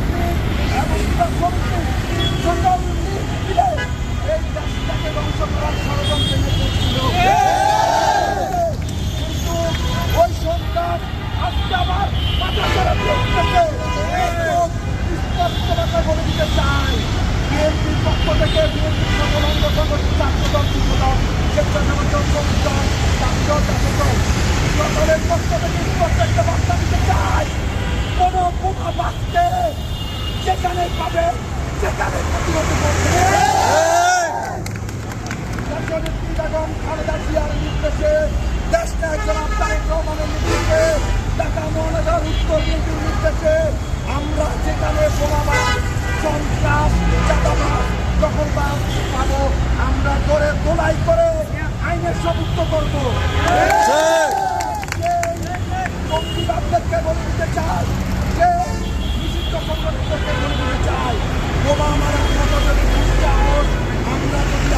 শ্রমিক এবং শ্রমিক সকল মিলে এই দেশটাকে ধ্বংস করার ষড়যন্ত্রে নেমেছিল। কিন্তু ওই সন্তান আজকে আবার মাথা ধরে উঠতেছে। স্পষ্ট কথা বলে দিতে চাই, বিএনপির পক্ষ থেকে বিএনপির সকল অঙ্গ সংগঠন, ছাত্রদল, যুবদল, স্বেচ্ছাসেবক দল, শ্রমিক দল, জাতীয় দল, সকলের পক্ষ থেকে স্পষ্ট একটা বার্তা দিতে চাই, কোন বোমা বাঁচতে যেখানে পাবে সেখানে প্রতিহত করবে। নেত্রী বেগম খালেদা জিয়ার নির্দেশে, দেশনায়ক জনাব তারেক রহমানের নির্দেশে, ঢাকা মহানগর উত্তর বিএনপির নির্দেশে আমরা যেখানে বোমাবাজ, সন্ত্রাস, চাঁদাবাজ, দখলবাজ পাবো আমরা করে তোলাই করে আইনের সমুক্ত করবো। জঙ্গিবাদদেরকে বলে দিতে চাই, যে নিষিদ্ধ সংগঠনদেরকে বলে দিতে চাই, বোমা মারার মতো যদি আমরা যদি